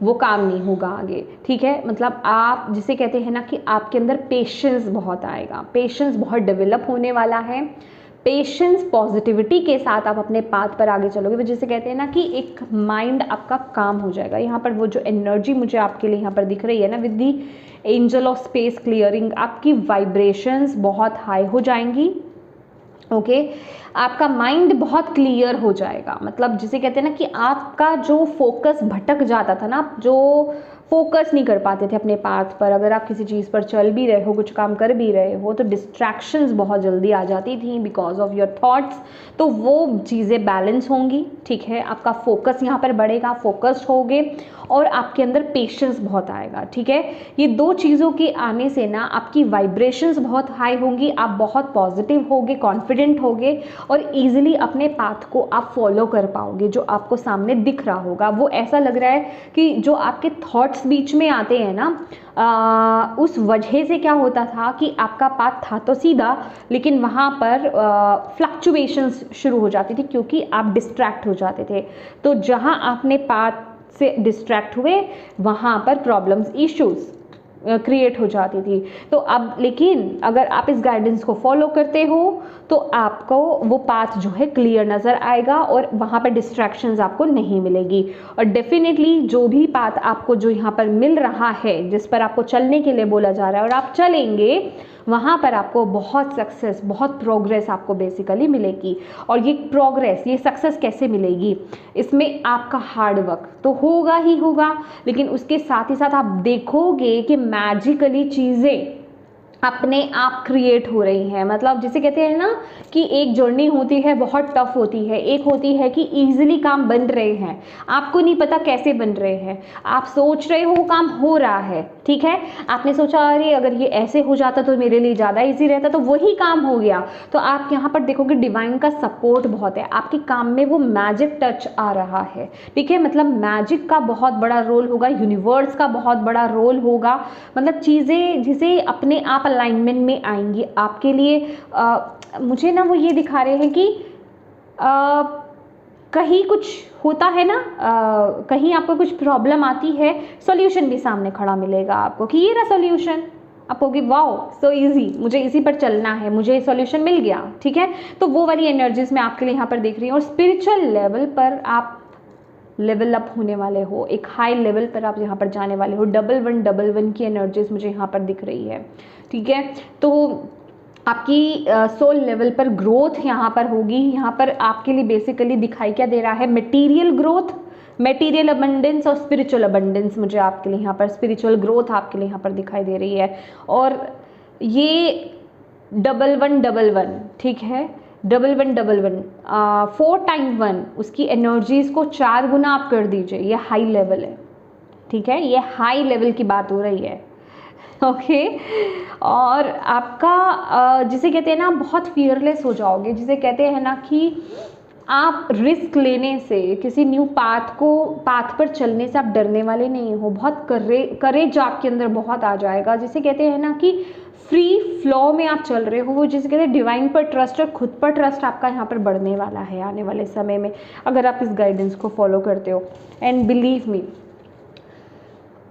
वो काम नहीं होगा आगे। ठीक है, मतलब आप जिसे कहते हैं ना कि आपके अंदर पेशेंस बहुत आएगा, पेशेंस बहुत डेवलप होने वाला है। पेशेंस, पॉजिटिविटी के साथ आप अपने पाथ पर आगे चलोगे, जिसे कहते हैं ना कि एक माइंड आपका काम हो जाएगा। यहाँ पर वो जो एनर्जी मुझे आपके लिए यहाँ पर दिख रही है ना, with the angel of space clearing, आपकी वाइब्रेशंस बहुत हाई हो जाएंगी। ओके, आपका माइंड बहुत क्लियर हो जाएगा, मतलब जिसे कहते हैं ना कि आपका जो फोकस भटक जाता था ना, जो फोकस नहीं कर पाते थे अपने पाथ पर, अगर आप किसी चीज़ पर चल भी रहे हो, कुछ काम कर भी रहे हो, तो डिस्ट्रैक्शंस बहुत जल्दी आ जाती थी बिकॉज ऑफ योर थॉट्स। तो वो चीज़ें बैलेंस होंगी। ठीक है, आपका फोकस यहाँ पर बढ़ेगा, फोकस्ड होगे और आपके अंदर पेशेंस बहुत आएगा। ठीक है, ये दो चीज़ों के आने से ना आपकी वाइब्रेशंस बहुत हाई होंगी, आप बहुत पॉजिटिव होगे, कॉन्फिडेंट होगे और ईजिली अपने पाथ को आप फॉलो कर पाओगे। जो आपको सामने दिख रहा होगा वो ऐसा लग रहा है कि जो आपके थॉट्स बीच में आते हैं ना, उस वजह से क्या होता था कि आपका पाथ था तो सीधा, लेकिन वहाँ पर फ्लक्चुएशंस शुरू हो जाती थी क्योंकि आप डिस्ट्रैक्ट हो जाते थे। तो जहाँ आपने पाथ से डिस्ट्रैक्ट हुए वहाँ पर प्रॉब्लम्स, इश्यूज क्रिएट हो जाती थी। तो अब लेकिन अगर आप इस गाइडेंस को फॉलो करते हो तो आपको वो पाथ जो है क्लियर नज़र आएगा और वहाँ पर डिस्ट्रैक्शंस आपको नहीं मिलेगी। और डेफिनेटली जो भी पाथ आपको जो यहाँ पर मिल रहा है, जिस पर आपको चलने के लिए बोला जा रहा है और आप चलेंगे, वहाँ पर आपको बहुत सक्सेस, बहुत प्रोग्रेस आपको बेसिकली मिलेगी। और ये प्रोग्रेस, ये सक्सेस कैसे मिलेगी, इसमें आपका हार्ड वर्क तो होगा ही होगा, लेकिन उसके साथ ही साथ आप देखोगे कि मैजिकली चीज़ें अपने आप क्रिएट हो रही हैं। मतलब जिसे कहते हैं ना कि एक जर्नी होती है, बहुत टफ होती है, एक होती है कि ईजिली काम बन रहे हैं, आपको नहीं पता कैसे बन रहे हैं, आप सोच रहे हो काम हो रहा है। ठीक है, आपने सोचा अरे अगर ये ऐसे हो जाता तो मेरे लिए ज़्यादा ईजी रहता, तो वही काम हो गया। तो आप यहाँ पर देखोगे डिवाइन का सपोर्ट बहुत है, आपके काम में वो मैजिक टच आ रहा है। ठीक है, मतलब मैजिक का बहुत बड़ा रोल होगा, यूनिवर्स का बहुत बड़ा रोल होगा, मतलब चीज़ें जिसे अपने आप अलाइनमेंट में आएंगी आपके लिए। मुझे ना वो ये दिखा रहे हैं कि कहीं कुछ होता है ना, कहीं आपको कुछ प्रॉब्लम आती है, सॉल्यूशन भी सामने खड़ा मिलेगा आपको कि ये रहा सॉल्यूशन। आप कहोगे वाओ सो इजी, मुझे इसी पर चलना है, मुझे सॉल्यूशन मिल गया। ठीक है, तो वो वाली एनर्जीज मैं आपके लिए यहाँ पर देख रही हूँ। और स्पिरिचुअल लेवल पर आप लेवल अप होने वाले हो, एक हाई लेवल पर आप यहाँ पर जाने वाले हो। 1111 की एनर्जीज मुझे यहाँ पर दिख रही है। ठीक है, तो आपकी सोल लेवल पर ग्रोथ यहाँ पर होगी। यहाँ पर आपके लिए बेसिकली दिखाई क्या दे रहा है, मटेरियल ग्रोथ, मटेरियल अबंडेंस और स्पिरिचुअल अबंडेंस। मुझे आपके लिए यहाँ पर स्पिरिचुअल ग्रोथ आपके लिए यहाँ पर दिखाई दे रही है। और ये 1111, ठीक है, 1111 4 टाइम 1, उसकी एनर्जीज को 4 गुना आप कर दीजिए, ये हाई लेवल है। ठीक है, ये हाई लेवल की बात हो रही है। ओके, और आपका जिसे कहते हैं ना बहुत फियरलेस हो जाओगे, जिसे कहते हैं ना कि आप रिस्क लेने से, किसी न्यू पाथ पर चलने से आप डरने वाले नहीं हो। बहुत करेज आपके अंदर बहुत आ जाएगा, जिसे कहते हैं ना कि फ्री फ्लो में आप चल रहे हो, वो जिसे कहते हैं डिवाइन पर ट्रस्ट और खुद पर ट्रस्ट आपका यहाँ पर बढ़ने वाला है आने वाले समय में, अगर आप इस गाइडेंस को फॉलो करते हो। एंड बिलीव मी,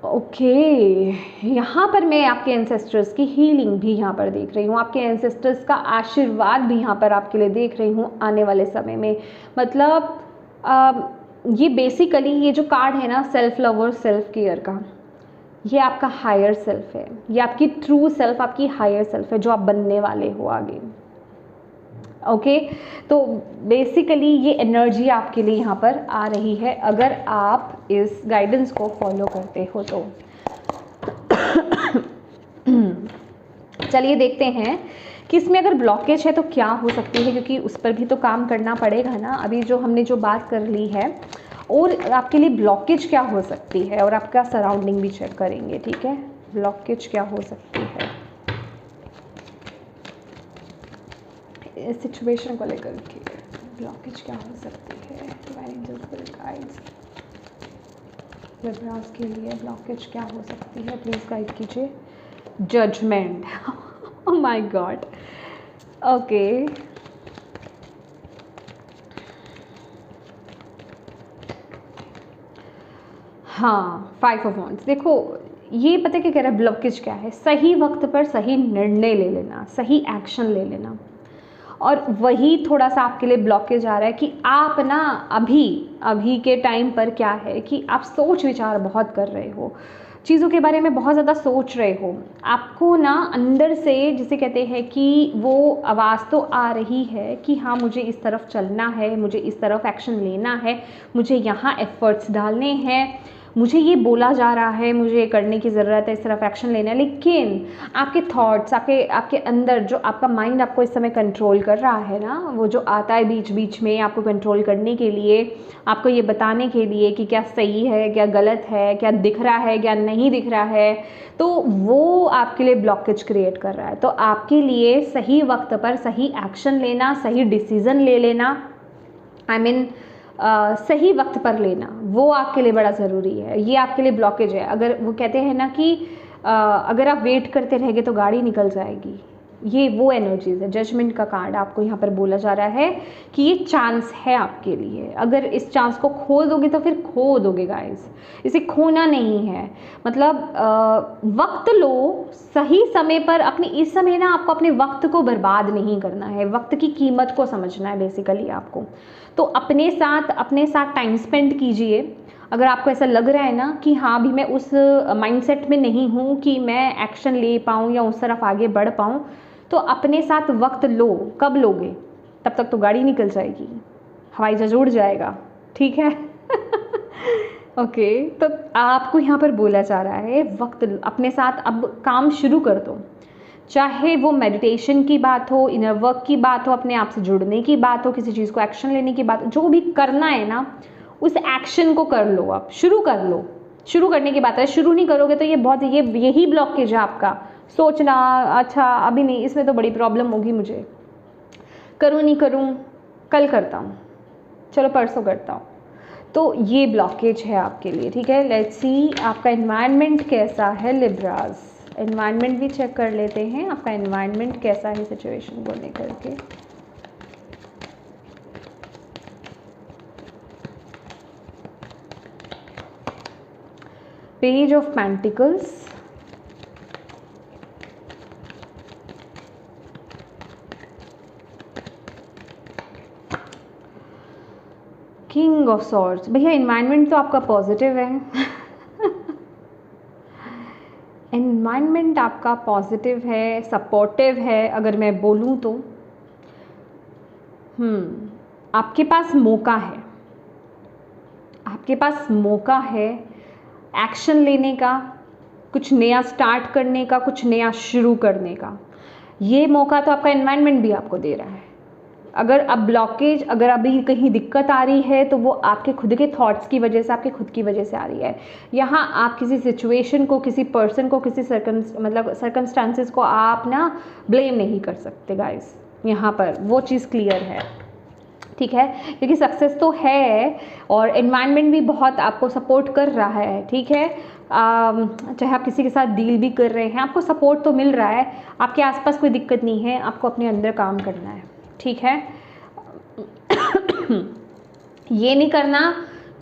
ओके, यहाँ पर मैं आपके एंसेस्टर्स की हीलिंग भी यहाँ पर देख रही हूँ, आपके एंसेस्टर्स का आशीर्वाद भी यहाँ पर आपके लिए देख रही हूँ आने वाले समय में। मतलब ये बेसिकली ये जो कार्ड है ना, सेल्फ लव और सेल्फ केयर का, ये आपका हायर सेल्फ है, ये आपकी ट्रू सेल्फ, आपकी हायर सेल्फ है जो आप बनने वाले हो आगे। ओके तो बेसिकली ये एनर्जी आपके लिए यहाँ पर आ रही है अगर आप इस गाइडेंस को फॉलो करते हो तो। चलिए देखते हैं कि इसमें अगर ब्लॉकेज है तो क्या हो सकती है, क्योंकि उस पर भी तो काम करना पड़ेगा ना। अभी जो हमने जो बात कर ली है, और आपके लिए ब्लॉकेज क्या हो सकती है, और आपका सराउंडिंग भी चेक करेंगे। ठीक है, ब्लॉकेज क्या हो सकती है इस सिचुएशन को लेकर के, ब्लॉकेज क्या हो सकती है गाइड्स लिब्रास के लिए, ब्लॉकेज क्या हो सकती है, प्लीज़ गाइड कीजिए। Judgement, oh my God, okay हाँ, 5 ऑफ वांड्स। देखो ये पता क्या कह रहा है, ब्लॉकेज क्या है, सही वक्त पर सही निर्णय ले लेना, सही एक्शन ले लेना। और वही थोड़ा सा आपके लिए ब्लॉकेज आ रहा है कि आप ना अभी के टाइम पर क्या है कि आप सोच विचार बहुत कर रहे हो, चीज़ों के बारे में बहुत ज़्यादा सोच रहे हो। आपको ना अंदर से जिसे कहते हैं कि वो आवाज़ तो आ रही है कि हाँ मुझे इस तरफ चलना है, मुझे इस तरफ एक्शन लेना है, मुझे यहाँ एफर्ट्स डालने हैं, मुझे ये बोला जा रहा है मुझे ये करने की ज़रूरत है, इस तरफ एक्शन लेना है। लेकिन आपके थॉट्स, आपके अंदर जो आपका माइंड आपको इस समय कंट्रोल कर रहा है ना, वो जो आता है बीच बीच में आपको कंट्रोल करने के लिए, आपको ये बताने के लिए कि क्या सही है क्या गलत है, क्या दिख रहा है क्या नहीं दिख रहा है, तो वो आपके लिए ब्लॉकेज क्रिएट कर रहा है। तो आपके लिए सही वक्त पर सही एक्शन लेना, सही डिसीज़न ले लेना, आई मीन सही वक्त पर लेना, वो आपके लिए बड़ा ज़रूरी है। ये आपके लिए ब्लॉकेज है। अगर वो कहते हैं ना कि अगर आप वेट करते रहेंगे तो गाड़ी निकल जाएगी, ये वो एनर्जीज है। जजमेंट का कार्ड आपको यहाँ पर बोला जा रहा है कि ये चांस है आपके लिए, अगर इस चांस को खो दोगे तो फिर खो दोगे गाइस, इसे खोना नहीं है। मतलब वक्त लो सही समय पर, अपने इस समय ना आपको अपने वक्त को बर्बाद नहीं करना है, वक्त की कीमत को समझना है बेसिकली आपको। तो अपने साथ टाइम स्पेंड कीजिए। अगर आपको ऐसा लग रहा है ना कि हाँ अभी मैं उस माइंडसेट में नहीं हूँ कि मैं एक्शन ले पाऊँ या उस तरफ आगे बढ़ पाऊँ, तो अपने साथ वक्त लो। कब लोगे, तब तक तो गाड़ी निकल जाएगी, हवाई जहाज उड़ जाएगा। ठीक है ओके तो आपको यहाँ पर बोला जा रहा है वक्त अपने साथ अब काम शुरू कर दो, चाहे वो मेडिटेशन की बात हो, इनर वर्क की बात हो, अपने आप से जुड़ने की बात हो, किसी चीज़ को एक्शन लेने की बात हो, जो भी करना है ना उस एक्शन को कर लो, आप शुरू कर लो। शुरू करने की बात है, शुरू नहीं करोगे तो यही ब्लॉकेज है आपका, सोचना अच्छा अभी नहीं, इसमें तो बड़ी प्रॉब्लम होगी, मुझे करूँ नहीं करूँ, कल करता हूँ, चलो परसों करता हूँ, तो ये ब्लॉकेज है आपके लिए। ठीक है, लेट्स सी आपका एनवायरनमेंट कैसा है लिब्रास। एनवायरनमेंट भी चेक कर लेते हैं, आपका एनवायरनमेंट कैसा है सिचुएशन को लेकर के। Page of pentacles, king of swords. भैया एनवायरनमेंट तो आपका पॉजिटिव है एनवायरनमेंट आपका पॉजिटिव है, सपोर्टिव है अगर मैं बोलूँ तो। आपके पास मौका है, आपके पास मौका है एक्शन लेने का, कुछ नया स्टार्ट करने का, कुछ नया शुरू करने का। ये मौका तो आपका एनवायरनमेंट भी आपको दे रहा है। अगर अब ब्लॉकेज, अगर अभी कहीं दिक्कत आ रही है तो वो आपके खुद के थॉट्स की वजह से, आपके खुद की वजह से आ रही है। यहाँ आप किसी सिचुएशन को, किसी पर्सन को, किसी सर्कमस्टांसेस को आप ना ब्लेम नहीं कर सकते गाइस। यहाँ पर वो चीज़ क्लियर है। ठीक है, क्योंकि सक्सेस तो है और एनवायरनमेंट भी बहुत आपको सपोर्ट कर रहा है। ठीक है, चाहे आप किसी के साथ डील भी कर रहे हैं, आपको सपोर्ट तो मिल रहा है, आपके आसपास कोई दिक्कत नहीं है, आपको अपने अंदर काम करना है। ठीक है ये नहीं करना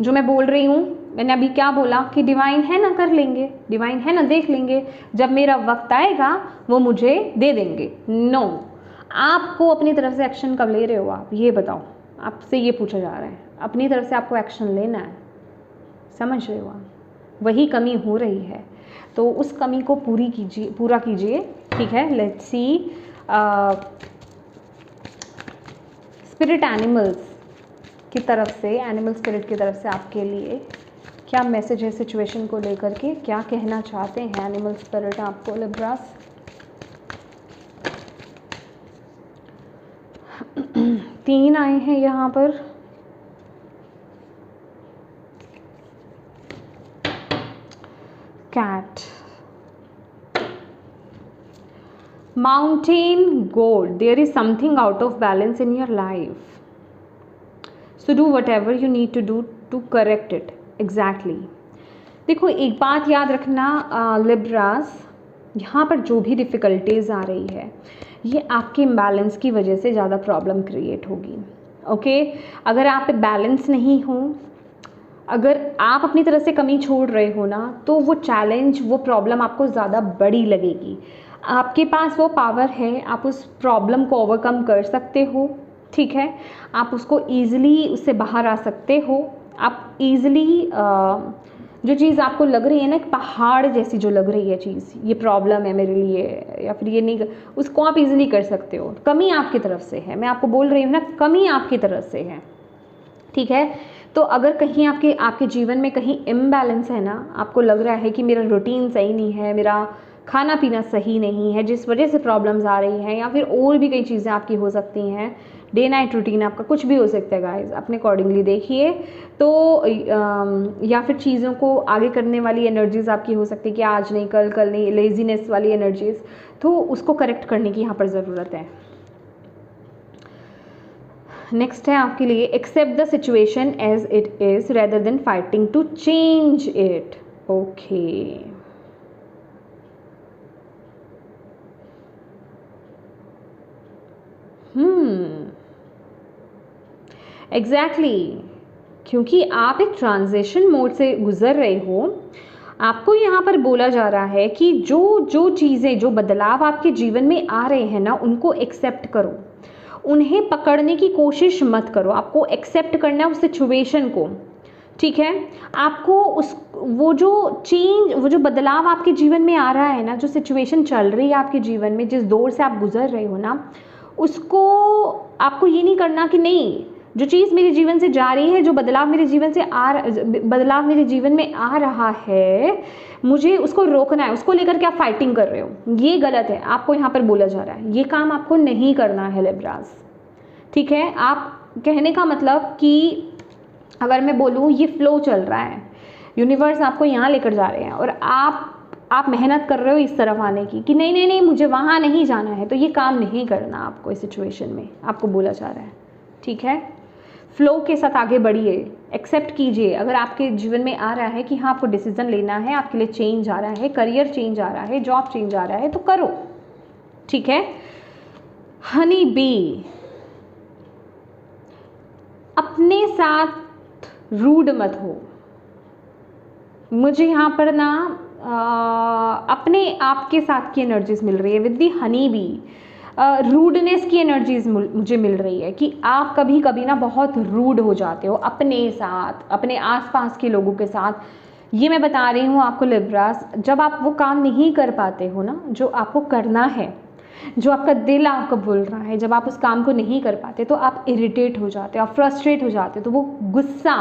जो मैं बोल रही हूँ, मैंने अभी क्या बोला कि डिवाइन है ना, कर लेंगे, डिवाइन है ना, देख लेंगे, जब मेरा वक्त आएगा वो मुझे दे देंगे। नो, आपको अपनी तरफ से एक्शन कब ले रहे हो आप, ये बताओ। आपसे ये पूछा जा रहा है, अपनी तरफ से आपको एक्शन लेना है, समझ रहे हो आप? वही कमी हो रही है, तो उस कमी को पूरा कीजिए, ठीक है। लेट्स सी स्पिरिट एनिमल्स की तरफ से, एनिमल स्पिरिट की तरफ से आपके लिए क्या मैसेज है सिचुएशन को लेकर के, क्या कहना चाहते हैं एनिमल स्पिरिट आपको लिब्रास। तीन आए हैं यहाँ पर, cat, mountain, God, there is something out of balance in your life, so do whatever you need to do to correct it. Exactly, देखो एक बात याद रखना लिब्रास, यहाँ पर जो भी डिफ़िकल्टीज़ आ रही है ये आपके इम्बैलेंस की वजह से ज़्यादा प्रॉब्लम क्रिएट होगी। ओके, अगर आप बैलेंस नहीं हो, अगर आप अपनी तरफ से कमी छोड़ रहे हो ना, तो वो चैलेंज, वो प्रॉब्लम आपको ज़्यादा बड़ी लगेगी। आपके पास वो पावर है, आप उस प्रॉब्लम को ओवरकम कर सकते हो, ठीक है, आप उसको ईज़िली उससे बाहर आ सकते हो। आप ईज़िली जो चीज़ आपको लग रही है ना, एक पहाड़ जैसी जो लग रही है चीज़, ये प्रॉब्लम है मेरे लिए या फिर ये नहीं, उसको आप इजीली कर सकते हो। कमी आपकी तरफ से है, मैं आपको बोल रही हूँ ना, कमी आपकी तरफ से है, ठीक है। तो अगर कहीं आपके जीवन में कहीं इम्बैलेंस है ना, आपको लग रहा है कि मेरा रूटीन सही नहीं है, मेरा खाना पीना सही नहीं है, जिस वजह से प्रॉब्लम्स आ रही हैं, या फिर और भी कई चीज़ें आपकी हो सकती हैं, डे नाइट रूटीन आपका कुछ भी हो सकता है गाइस, अपने अकॉर्डिंगली देखिए। तो या फिर चीज़ों को आगे करने वाली एनर्जीज़ आपकी हो सकती है कि आज नहीं, कल नहीं, लेजीनेस वाली एनर्जीज़, तो उसको करेक्ट करने की यहाँ पर ज़रूरत है। नेक्स्ट है आपके लिए, accept the situation as it is rather than fighting to change it. Okay, exactly, क्योंकि आप एक ट्रांजिशन मोड से गुजर रहे हो, आपको यहाँ पर बोला जा रहा है कि जो चीज़ें, जो बदलाव आपके जीवन में आ रहे हैं ना, उनको एक्सेप्ट करो, उन्हें पकड़ने की कोशिश मत करो, आपको एक्सेप्ट करना है उस सिचुएशन को, ठीक है। आपको वो जो बदलाव आपके जीवन में आ रहा है ना, जो सिचुएशन चल रही है आपके जीवन में, जिस दौर से आप गुजर रहे हो ना, उसको आपको ये नहीं करना कि नहीं, जो चीज़ मेरे जीवन से जा रही है, जो बदलाव मेरे जीवन में आ रहा है, मुझे उसको रोकना है, उसको लेकर के आप फाइटिंग कर रहे हो, ये गलत है। आपको यहाँ पर बोला जा रहा है ये काम आपको नहीं करना है लिब्रास, ठीक है। आप कहने का मतलब कि अगर मैं बोलूँ ये फ्लो चल रहा है, यूनिवर्स आपको यहाँ लेकर जा रहे हैं और आप मेहनत कर रहे हो इस तरफ आने की कि नहीं मुझे वहाँ नहीं जाना है, तो ये काम नहीं करना आपको इस सिचुएशन में, आपको बोला जा रहा है, ठीक है। फ्लो के साथ आगे बढ़िए, एक्सेप्ट कीजिए। अगर आपके जीवन में आ रहा है कि हाँ आपको डिसीजन लेना है, आपके लिए चेंज आ रहा है, करियर चेंज आ रहा है, जॉब चेंज आ रहा है, तो करो, ठीक है। हनी बी, अपने साथ रूड मत हो। मुझे यहाँ पर ना अपने आप के साथ की एनर्जीज मिल रही है with the honey bee, rudeness की एनर्जीज मुझे मिल रही है कि आप कभी कभी ना बहुत रूड हो जाते हो अपने साथ, अपने आसपास के लोगों के साथ। ये मैं बता रही हूँ आपको लिब्रास, जब आप वो काम नहीं कर पाते हो ना जो आपको करना है, जो आपका दिल आपको बोल रहा है, जब आप उस काम को नहीं कर पाते तो आप इरिटेट हो जाते हो, आप फ्रस्ट्रेट हो जाते हो। तो वो गुस्सा,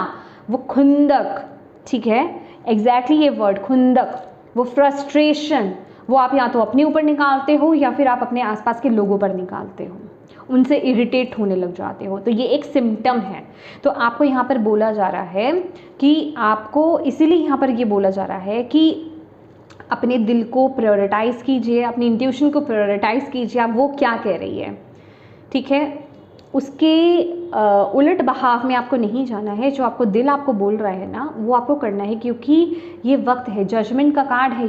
वो खुंदक, ठीक है, एग्जैक्टली ये वर्ड खुंदक, वो फ्रस्ट्रेशन, वो आप या तो अपने ऊपर निकालते हो या फिर आप अपने आसपास के लोगों पर निकालते हो, उनसे इरिटेट होने लग जाते हो। तो ये एक सिम्टम है। तो आपको यहाँ पर बोला जा रहा है कि आपको, इसीलिए यहाँ पर ये बोला जा रहा है कि अपने दिल को प्रायोरिटाइज़ कीजिए, अपनी इंट्यूशन को प्रायोरिटाइज़ कीजिए, आप वो क्या कह रही है, ठीक है। उसके उलट बहाव में आपको नहीं जाना है। जो आपको दिल आपको बोल रहा है ना, वो आपको करना है, क्योंकि ये वक्त है, जजमेंट का कार्ड है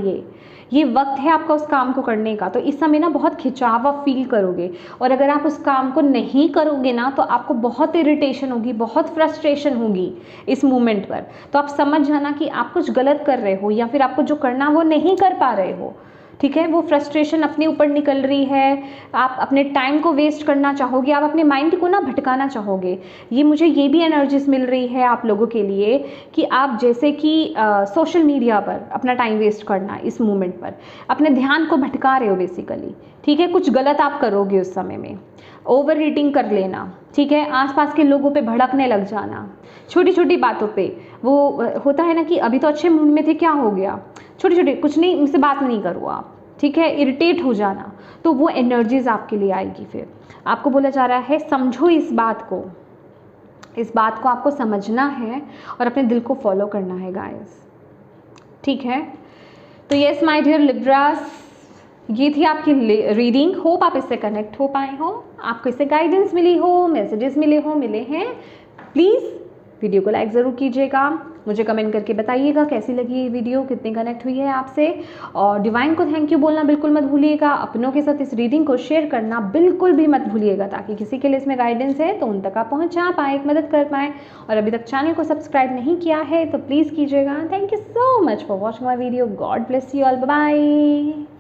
ये वक्त है आपका उस काम को करने का। तो इस समय ना बहुत खिंचाव आप फील करोगे, और अगर आप उस काम को नहीं करोगे ना तो आपको बहुत इरिटेशन होगी, बहुत फ्रस्ट्रेशन होगी इस मोमेंट पर। तो आप समझ जाना कि आप कुछ गलत कर रहे हो, या फिर आपको जो करना वो नहीं कर पा रहे हो, ठीक है। वो फ्रस्ट्रेशन अपने ऊपर निकल रही है, आप अपने टाइम को वेस्ट करना चाहोगे, आप अपने माइंड को ना भटकाना चाहोगे। मुझे ये भी एनर्जीज मिल रही है आप लोगों के लिए कि आप जैसे कि सोशल मीडिया पर अपना टाइम वेस्ट करना, इस मोमेंट पर अपने ध्यान को भटका रहे हो बेसिकली, ठीक है। कुछ गलत आप करोगे उस समय में, ओवर रीडिंग कर लेना, ठीक है। आसपास के लोगों पे भड़कने लग जाना, छोटी छोटी बातों पे। वो होता है ना कि अभी तो अच्छे मूड में थे, क्या हो गया, छोटे छोटे, कुछ नहीं, मुझसे बात नहीं करो आप, ठीक है, इरिटेट हो जाना। तो वो एनर्जीज आपके लिए आएगी। फिर आपको बोला जा रहा है समझो इस बात को आपको समझना है और अपने दिल को फॉलो करना है गाइस, ठीक है। तो यस माय डियर लिब्रास, ये थी आपकी रीडिंग। होप आप इससे कनेक्ट हो पाए हो, आपको इससे गाइडेंस मिली हो, मैसेजेस मिले हैं। प्लीज़ वीडियो को लाइक ज़रूर कीजिएगा, मुझे कमेंट करके बताइएगा कैसी लगी ये वीडियो, कितनी कनेक्ट हुई है आपसे। और डिवाइन को थैंक यू बोलना बिल्कुल मत भूलिएगा, अपनों के साथ इस रीडिंग को शेयर करना बिल्कुल भी मत भूलिएगा, ताकि किसी के लिए इसमें गाइडेंस है तो उन तक आप पहुँचा पाएँ, मदद कर पाएँ। और अभी तक चैनल को सब्सक्राइब नहीं किया है तो प्लीज़ कीजिएगा। Thank you so much for watching my video. God bless you all, bye bye.